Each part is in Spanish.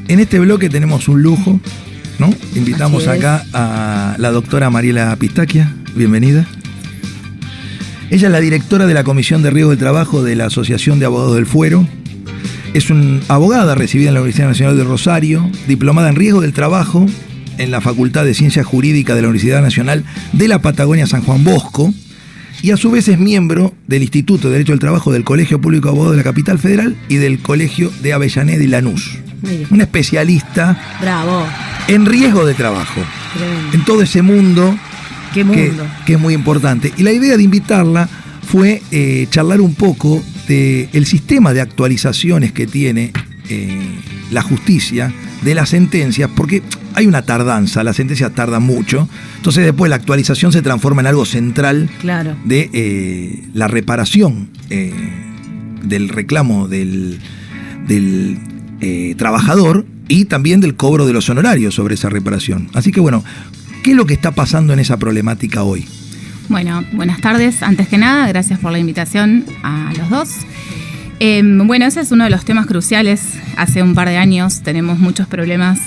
En este bloque tenemos un lujo, ¿no? Invitamos acá a la doctora Mariela Pistaquia. Bienvenida. Ella es la directora de la Comisión de Riesgo del Trabajo de la Asociación de Abogados del Fuero. Es una abogada recibida en la Universidad Nacional de Rosario, diplomada en Riesgo del Trabajo en la Facultad de Ciencias Jurídicas de la Universidad Nacional de la Patagonia San Juan Bosco, y a su vez es miembro del Instituto de Derecho del Trabajo del Colegio Público de Abogados de la Capital Federal y del Colegio de Avellaneda y Lanús. Una especialista en riesgo de trabajo. Tremendo. En todo ese mundo, que es muy importante. Y la idea de invitarla fue charlar un poco del sistema de actualizaciones que tiene la justicia de las sentencias, porque hay una tardanza, las sentencias tardan mucho, entonces después la actualización se transforma en algo central de la reparación del reclamo del trabajador y también del cobro de los honorarios sobre esa reparación. Así que bueno, ¿qué es lo que está pasando en esa problemática hoy? Bueno, buenas tardes. Antes que nada, gracias por la invitación a los dos. Bueno, ese es uno de los temas cruciales. Hace un par de años tenemos muchos problemas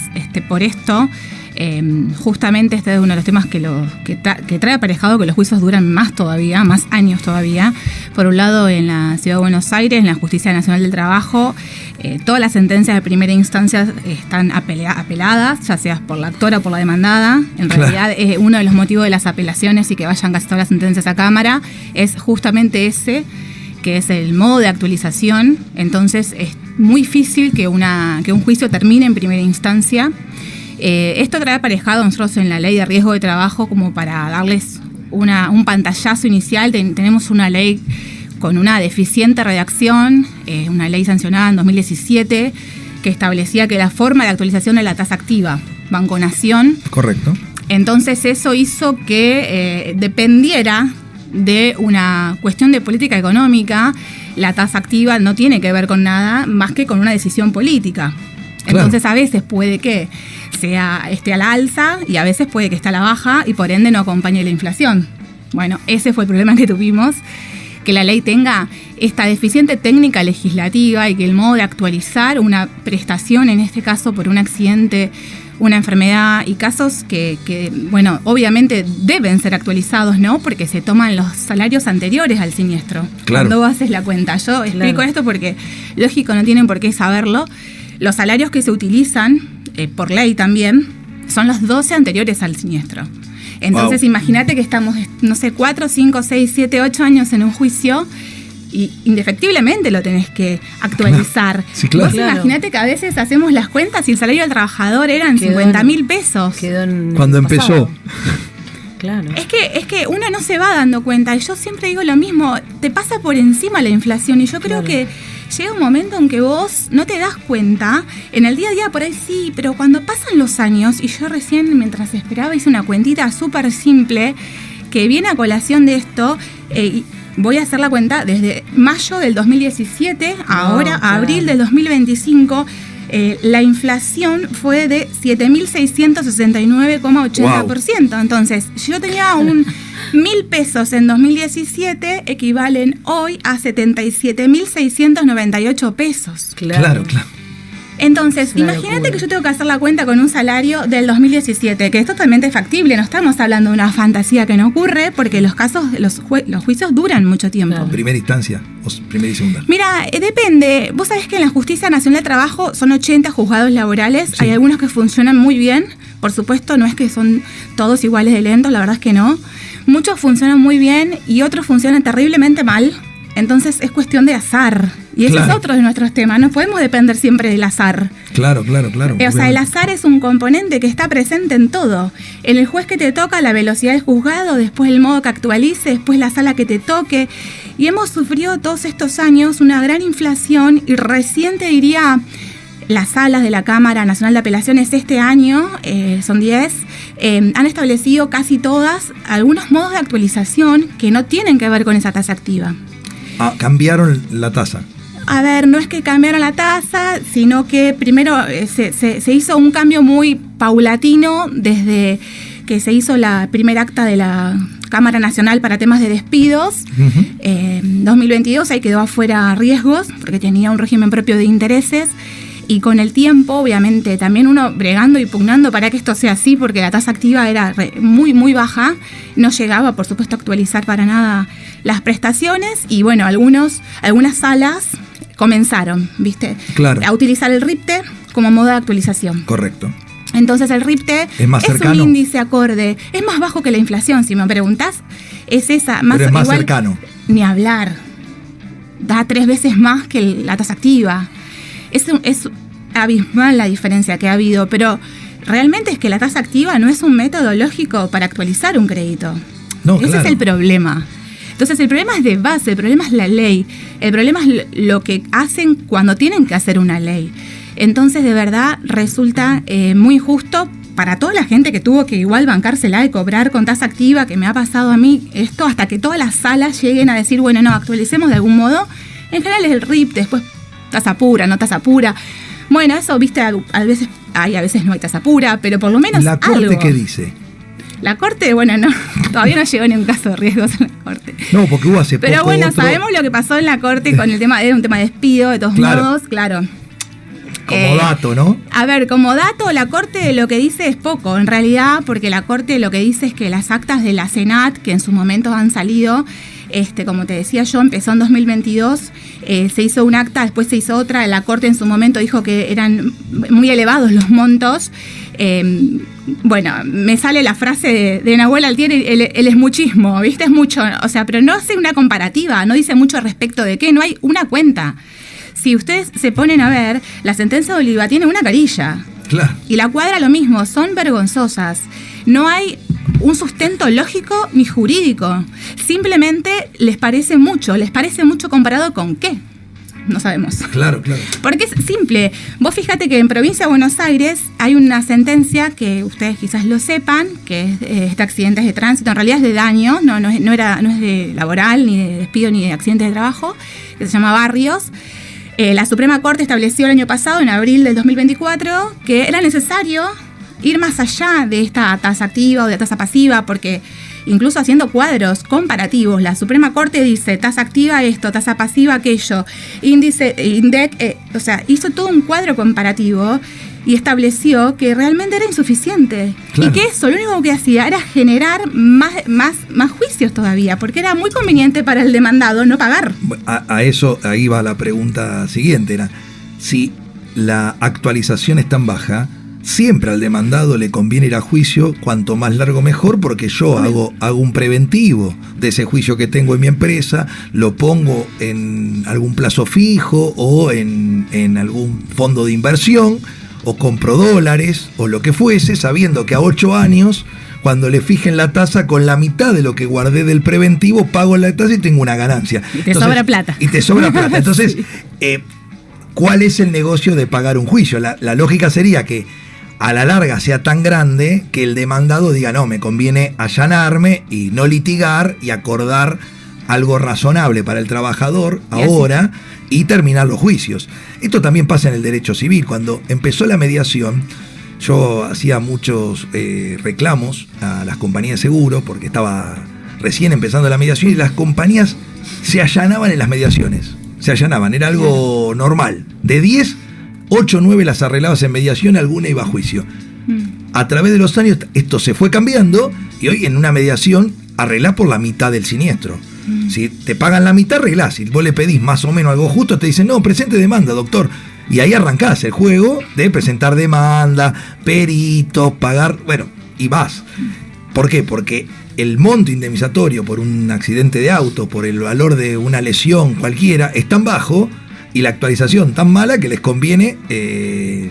por esto. Justamente este es uno de los temas que trae aparejado que los juicios duran más todavía, más años todavía. Por un lado, en la Ciudad de Buenos Aires, en la Justicia Nacional del Trabajo, todas las sentencias de primera instancia están apeladas, ya sea por la actora o por la demandada. En realidad, uno de los motivos de las apelaciones y que vayan casi todas las sentencias a Cámara es justamente ese, que es el modo de actualización. Entonces es muy difícil que un juicio termine en primera instancia. Esto trae aparejado nosotros en la ley de riesgo de trabajo, como para darles un pantallazo inicial. Tenemos una ley con una deficiente redacción, una ley sancionada en 2017 que establecía que la forma de actualización es la tasa activa, Banco Nación. Correcto. Entonces eso hizo que dependiera de una cuestión de política económica. La tasa activa no tiene que ver con nada más que con una decisión política. Entonces a veces puede que sea a la alza y a veces puede que esté a la baja y por ende no acompañe la inflación. Bueno, ese fue el problema que tuvimos, que la ley tenga esta deficiente técnica legislativa y que el modo de actualizar una prestación, en este caso por un accidente, una enfermedad y casos que bueno, obviamente deben ser actualizados, ¿no? Porque se toman los salarios anteriores al siniestro. Claro. Cuando haces la cuenta. Yo explico esto porque, lógico, no tienen por qué saberlo. Los salarios que se utilizan, por ley también, son los 12 anteriores al siniestro. Entonces, imagínate que estamos, 4, 5, 6, 7, 8 años en un juicio y indefectiblemente lo tenés que actualizar. Sí, claro. Vos imaginate que a veces hacemos las cuentas y el salario del trabajador eran 50.000 pesos. Cuando empezó. Claro. Es que uno no se va dando cuenta. Yo siempre digo lo mismo, te pasa por encima la inflación y yo creo que llega un momento en que vos no te das cuenta. En el día a día por ahí sí, pero cuando pasan los años, y yo recién mientras esperaba hice una cuentita súper simple que viene a colación de esto, voy a hacer la cuenta desde mayo del 2017, ahora a abril del 2025, la inflación fue de 7.669,80%. Entonces, yo tenía 1.000 pesos en 2017, equivalen hoy a 77.698 pesos. Claro. Entonces, imagínate que yo tengo que hacer la cuenta con un salario del 2017, que es totalmente factible, no estamos hablando de una fantasía que no ocurre, porque los casos, los juicios duran mucho tiempo. Claro. ¿Primera instancia o primera y segunda? Mira, depende. Vos sabés que en la Justicia Nacional de Trabajo son 80 juzgados laborales, hay algunos que funcionan muy bien, por supuesto, no es que son todos iguales de lentos, la verdad es que no. Muchos funcionan muy bien y otros funcionan terriblemente mal. Entonces es cuestión de azar. Y ese es otro de nuestros temas. No podemos depender siempre del azar. Claro. O sea, el azar es un componente que está presente en todo. En el juez que te toca, la velocidad del juzgado, después el modo que actualice, después la sala que te toque. Y hemos sufrido todos estos años una gran inflación y recién te diría, las salas de la Cámara Nacional de Apelaciones este año, son 10, han establecido casi todas algunos modos de actualización que no tienen que ver con esa tasa activa. Cambiaron la tasa. A ver, no es que cambiaron la tasa, sino que primero se hizo un cambio muy paulatino desde que se hizo la primera acta de la Cámara Nacional para temas de despidos. 2022 ahí quedó afuera riesgos, porque tenía un régimen propio de intereses. Y con el tiempo, obviamente, también uno bregando y pugnando para que esto sea así, porque la tasa activa era muy, muy baja, no llegaba, por supuesto, a actualizar para nada las prestaciones, y bueno, algunas salas comenzaron, ¿viste? Claro. A utilizar el RIPTE como modo de actualización. Correcto. Entonces el RIPTE es un índice acorde, es más bajo que la inflación, si me preguntás, es esa, más, pero es más igual, cercano. Ni hablar, da 3 veces más que la tasa activa. Es abismal la diferencia que ha habido, pero realmente es que la tasa activa no es un método lógico para actualizar un crédito. No, ese claro. es el problema. Entonces el problema es de base, el problema es la ley, el problema es lo que hacen cuando tienen que hacer una ley. Entonces, de verdad, resulta muy injusto para toda la gente que tuvo que igual bancársela y cobrar con tasa activa, que me ha pasado a mí esto, hasta que todas las salas lleguen a decir, bueno, no, actualicemos de algún modo. En general es el RIP, después tasa pura, no tasa pura. Bueno, eso, viste, a veces hay, a veces no hay tasa pura, pero por lo menos ¿La Corte algo. qué dice? La Corte, bueno, no, todavía no llegó ni un caso de riesgos en la Corte. No, porque hubo hace poco. Pero bueno, sabemos lo que pasó en la Corte con el tema, era un tema de despido, de todos modos, claro. Como dato, ¿no? A ver, como dato, la Corte lo que dice es poco, en realidad, porque la Corte lo que dice es que las actas de la Senat, que en su momento han salido, como te decía yo, empezó en 2022, se hizo un acta, después se hizo otra, la Corte en su momento dijo que eran muy elevados los montos. Bueno, me sale la frase de Nahuel Altieri, el es muchismo, ¿viste? Es mucho, o sea, pero no hace una comparativa, no dice mucho respecto de qué, no hay una cuenta. Si ustedes se ponen a ver, la sentencia de Oliva tiene una carilla. Claro. Y la cuadra lo mismo, son vergonzosas. No hay un sustento lógico ni jurídico. Simplemente les parece mucho comparado con qué. No sabemos. Claro, claro. Porque es simple. Vos fíjate que en Provincia de Buenos Aires hay una sentencia que ustedes quizás lo sepan, que es de accidentes de tránsito, en realidad es de daño, no es de laboral, ni de despido, ni de accidentes de trabajo, que se llama Barrios. La Suprema Corte estableció el año pasado, en abril del 2024, que era necesario ir más allá de esta tasa activa o de tasa pasiva, porque incluso haciendo cuadros comparativos, la Suprema Corte dice tasa activa esto, tasa pasiva aquello, índice, INDEC, o sea, hizo todo un cuadro comparativo y estableció que realmente era insuficiente. Claro. Y que eso lo único que hacía era generar más juicios todavía, porque era muy conveniente para el demandado no pagar. A eso, ahí va la pregunta siguiente, era, si la actualización es tan baja, siempre al demandado le conviene ir a juicio, cuanto más largo mejor, porque yo hago un preventivo de ese juicio que tengo en mi empresa, lo pongo en algún plazo fijo o en algún fondo de inversión, o compro dólares o lo que fuese, sabiendo que a 8 años, cuando le fijen la tasa, con la mitad de lo que guardé del preventivo, pago la tasa y tengo una ganancia. Y te sobra plata. Y te sobra plata. Entonces, sí. ¿Cuál es el negocio de pagar un juicio? La lógica sería que a la larga sea tan grande que el demandado diga, no, me conviene allanarme y no litigar y acordar algo razonable para el trabajador ahora y terminar los juicios. Esto también pasa en el derecho civil. Cuando empezó la mediación, yo hacía muchos reclamos a las compañías de seguro porque estaba recién empezando la mediación y las compañías se allanaban en las mediaciones. Se allanaban, era algo normal. De 10, 8 o 9 las arreglabas en mediación, alguna iba a juicio. A través de los años esto se fue cambiando y hoy en una mediación arreglás por la mitad del siniestro. Si te pagan la mitad, arreglás. Si vos le pedís más o menos algo justo, te dicen, no, presente demanda, doctor. Y ahí arrancás el juego de presentar demanda, peritos, pagar, bueno, y vas. ¿Por qué? Porque el monto indemnizatorio por un accidente de auto, por el valor de una lesión cualquiera, es tan bajo y la actualización tan mala que les conviene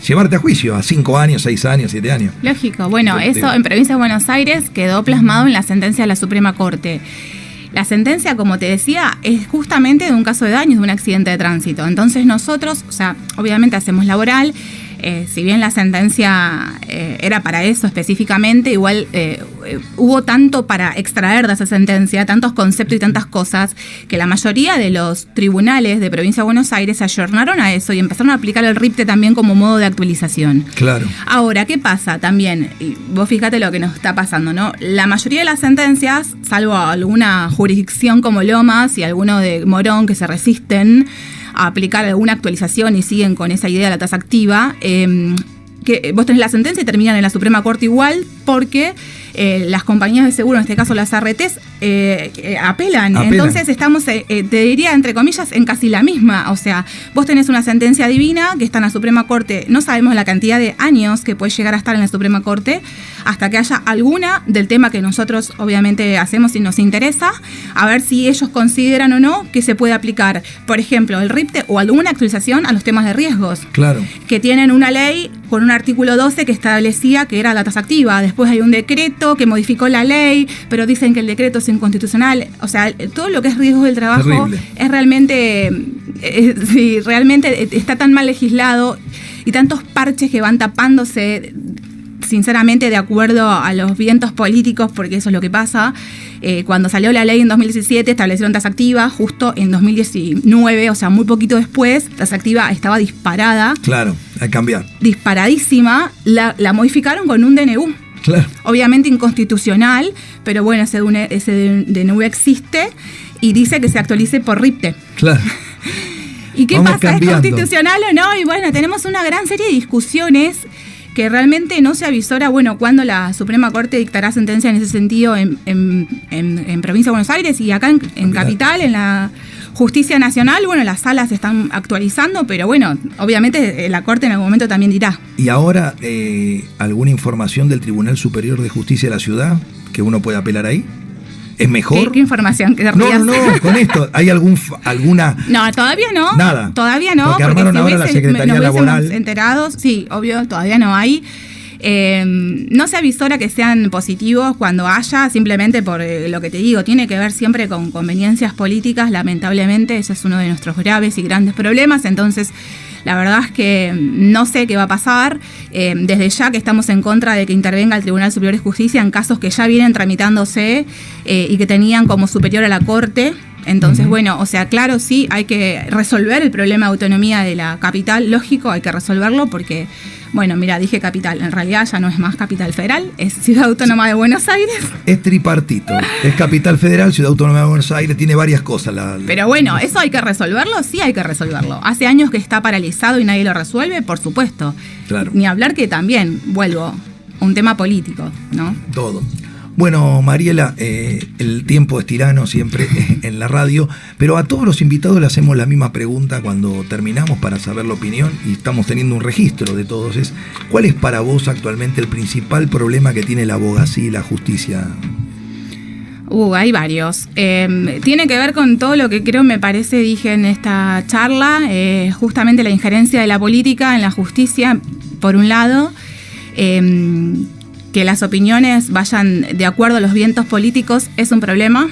llevarte a juicio a 5 años, 6 años, 7 años. Lógico. Bueno, eso en Provincia de Buenos Aires quedó plasmado en la sentencia de la Suprema Corte. La sentencia, como te decía, es justamente de un caso de daños, de un accidente de tránsito. Entonces nosotros, o sea, obviamente hacemos laboral, si bien la sentencia era para eso específicamente, igual hubo tanto para extraer de esa sentencia, tantos conceptos y tantas cosas, que la mayoría de los tribunales de Provincia de Buenos Aires se ayornaron a eso y empezaron a aplicar el RIPTE también como modo de actualización. Claro. Ahora, ¿qué pasa también? Y vos fíjate lo que nos está pasando, ¿no? La mayoría de las sentencias, salvo alguna jurisdicción como Lomas y alguno de Morón que se resisten a aplicar alguna actualización y siguen con esa idea de la tasa activa, que vos tenés la sentencia y terminan en la Suprema Corte igual, porque las compañías de seguro, en este caso las ARTs, apelan. Entonces estamos, te diría, entre comillas, en casi la misma. O sea, vos tenés una sentencia divina que está en la Suprema Corte, no sabemos la cantidad de años que puede llegar a estar en la Suprema Corte, hasta que haya alguna del tema que nosotros obviamente hacemos y nos interesa, a ver si ellos consideran o no que se puede aplicar, por ejemplo, el RIPTE o alguna actualización a los temas de riesgos. Claro. Que tienen una ley con un artículo 12 que establecía que era la tasa activa. Después hay un decreto que modificó la ley, pero dicen que el decreto es inconstitucional. O sea, todo lo que es riesgo del trabajo terrible. Es realmente, sí, realmente está tan mal legislado y tantos parches que van tapándose, sinceramente, de acuerdo a los vientos políticos, porque eso es lo que pasa. Cuando salió la ley en 2017 establecieron tasa activa, justo en 2019, o sea, muy poquito después, tasa activa estaba disparada. Claro, hay que cambiar. Disparadísima, la modificaron con un DNU. Claro. Obviamente inconstitucional, pero bueno, ese DNU existe y dice que se actualice por RIPTE. Claro. ¿Y qué Vamos pasa? cambiando. ¿Es constitucional o no? Y bueno, tenemos una gran serie de discusiones que realmente no se avisora, bueno, cuándo la Suprema Corte dictará sentencia en ese sentido en Provincia de Buenos Aires y acá en Capital, en la Justicia Nacional. Bueno, las salas se están actualizando, pero bueno, obviamente la Corte en algún momento también dirá. Y ahora, ¿alguna información del Tribunal Superior de Justicia de la Ciudad que uno puede apelar ahí? ¿Es mejor? ¿Qué información? ¿Qué No, con esto. ¿Hay alguna...? No, todavía no. Nada. Todavía no. Porque armaron ahora la Secretaría Laboral. Enterados, sí, obvio, todavía no hay. No se avisora que sean positivos cuando haya, simplemente por lo que te digo, tiene que ver siempre con conveniencias políticas, lamentablemente, eso es uno de nuestros graves y grandes problemas, entonces la verdad es que no sé qué va a pasar. Desde ya que estamos en contra de que intervenga el Tribunal Superior de Justicia en casos que ya vienen tramitándose y que tenían como superior a la Corte. Entonces, bueno, o sea, claro, sí, hay que resolver el problema de autonomía de la capital, lógico, hay que resolverlo porque, bueno, mira, dije capital, en realidad ya no es más capital federal, es Ciudad Autónoma de Buenos Aires. Es tripartito, es capital federal, Ciudad Autónoma de Buenos Aires, tiene varias cosas. Pero bueno, ¿eso hay que resolverlo? Sí hay que resolverlo. Hace años que está paralizado y nadie lo resuelve, por supuesto. Claro. Ni hablar que también, vuelvo, un tema político, ¿no? Todo. Bueno, Mariela, el tiempo es tirano siempre en la radio, pero a todos los invitados le hacemos la misma pregunta cuando terminamos para saber la opinión y estamos teniendo un registro de todos. ¿Cuál es para vos actualmente el principal problema que tiene la abogacía y la justicia? Hay varios. Tiene que ver con todo lo que me parece, dije en esta charla, justamente la injerencia de la política en la justicia, por un lado, que las opiniones vayan de acuerdo a los vientos políticos es un problema.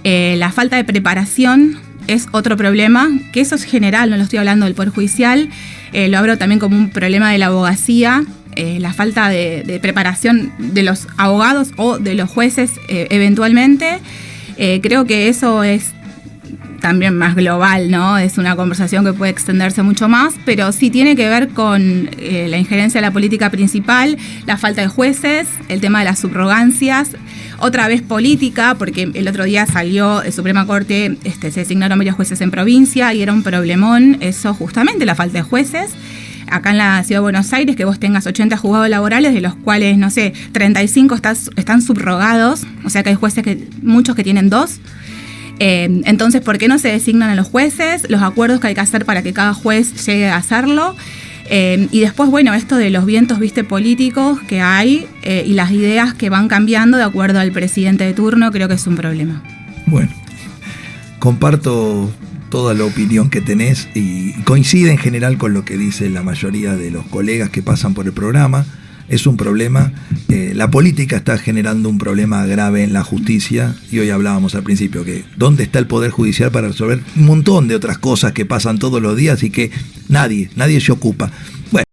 La falta de preparación es otro problema, que eso es general, no lo estoy hablando del Poder Judicial, lo hablo también como un problema de la abogacía, la falta de preparación de los abogados o de los jueces eventualmente. Creo que eso es también más global, ¿no? Es una conversación que puede extenderse mucho más, pero sí tiene que ver con la injerencia de la política principal, la falta de jueces, el tema de las subrogancias, otra vez política, porque el otro día salió de Suprema Corte, se designaron varios jueces en provincia y era un problemón eso, justamente la falta de jueces. Acá en la Ciudad de Buenos Aires, que vos tengas 80 juzgados laborales, de los cuales, no sé, 35 están subrogados, o sea que hay jueces, muchos que tienen 2. Entonces, ¿por qué no se designan a los jueces? Los acuerdos que hay que hacer para que cada juez llegue a hacerlo. Y después, bueno, esto de los vientos, políticos que hay y las ideas que van cambiando de acuerdo al presidente de turno, creo que es un problema. Bueno, comparto toda la opinión que tenés y coincide en general con lo que dice la mayoría de los colegas que pasan por el programa. Es un problema, la política está generando un problema grave en la justicia y hoy hablábamos al principio que ¿dónde está el Poder Judicial para resolver un montón de otras cosas que pasan todos los días y que nadie se ocupa? Bueno.